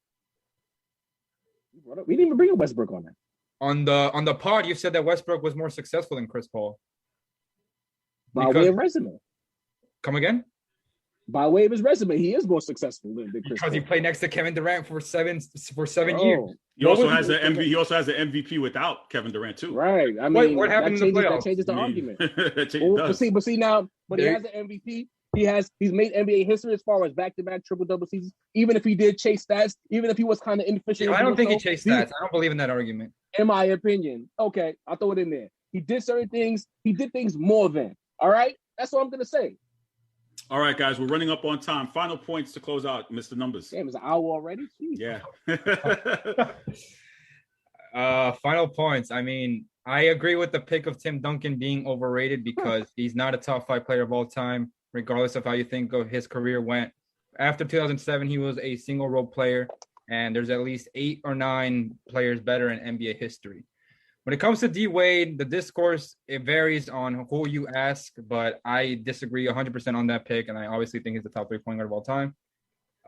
We didn't even bring Westbrook on that. On the pod, you said that Westbrook was more successful than Chris Paul. By way of resume. Come again? By way of his resume, he is more successful than Chris because Paul. He played next to Kevin Durant for seven years. He also has an MVP without Kevin Durant too. Right. I mean, what happened in the playoffs? That changes the argument. But see now, but he has an MVP. He's made NBA history as far as back-to-back triple-double seasons. Even if he did chase stats, even if he was kind of inefficient. I don't think he chased stats. I don't believe in that argument. In my opinion. Okay, I'll throw it in there. He did certain things. He did things more than. All right? That's what I'm going to say. All right, guys, we're running up on time. Final points to close out, Mr. Numbers. Damn, it's an hour already? Jeez. Yeah. Final points. I mean, I agree with the pick of Tim Duncan being overrated because he's not a top 5 player of all time, regardless of how you think of his career went. After 2007, he was a single role player, and there's at least 8 or 9 players better in NBA history. When it comes to D Wade, the discourse, it varies on who you ask, but I disagree 100% on that pick, and I obviously think he's the top 3 point guard of all time.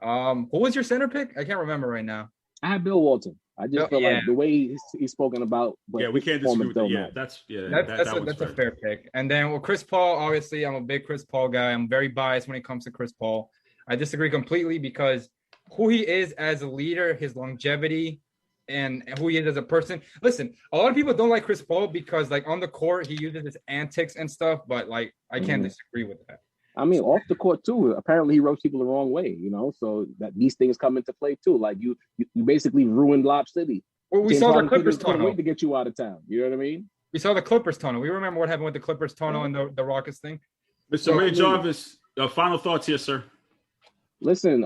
Who was your center pick? I can't remember right now. I had Bill Walton. I just feel like the way he's spoken about. But we can't disagree with that. That's a fair pick. And then Chris Paul, obviously, I'm a big Chris Paul guy. I'm very biased when it comes to Chris Paul. I disagree completely because who he is as a leader, his longevity, and who he is as a person. Listen, a lot of people don't like Chris Paul because, like, on the court, he uses his antics and stuff, but, like, I can't disagree with that. I mean, off the court, too, apparently he rubs people the wrong way, so that these things come into play, too. Like, you basically ruined Lob City. Well, we saw the Clippers tunnel. Wait to get you out of town. You know what I mean? We saw the Clippers tunnel. We remember what happened with the Clippers tunnel and the Rockets thing. Mr. Ray Jarvis, final thoughts here, sir. Listen,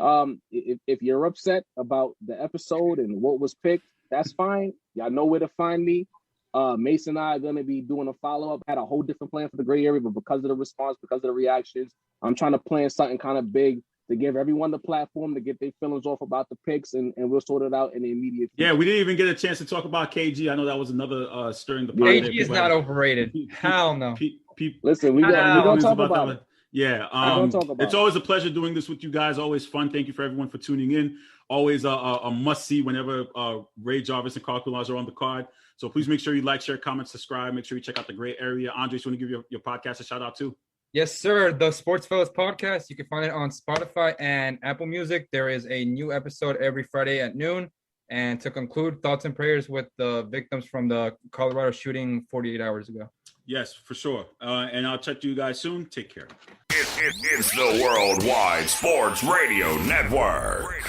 if you're upset about the episode and what was picked, that's fine. Y'all know where to find me. Mason and I are going to be doing a follow-up. Had a whole different plan for the gray area, but because of the response, because of the reactions, I'm trying to plan something kind of big to give everyone the platform to get their feelings off about the picks, and we'll sort it out in the immediate future. Yeah, we didn't even get a chance to talk about KG. I know that was another stirring the pot. KG is not overrated. Hell no. Listen, we're going to talk about it. Yeah, it's always a pleasure doing this with you guys. Always fun. Thank you for everyone for tuning in. Always a must-see whenever Ray Jarvis and Carl Coulage are on the card. So please make sure you like, share, comment, subscribe. Make sure you check out the Gray Area. Andres, you want to give your podcast a shout-out too? Yes, sir. The Sports Fellas Podcast. You can find it on Spotify and Apple Music. There is a new episode every Friday at noon. And to conclude, thoughts and prayers with the victims from the Colorado shooting 48 hours ago. Yes, for sure. And I'll check you guys soon. Take care. It's the Worldwide Sports Radio Network.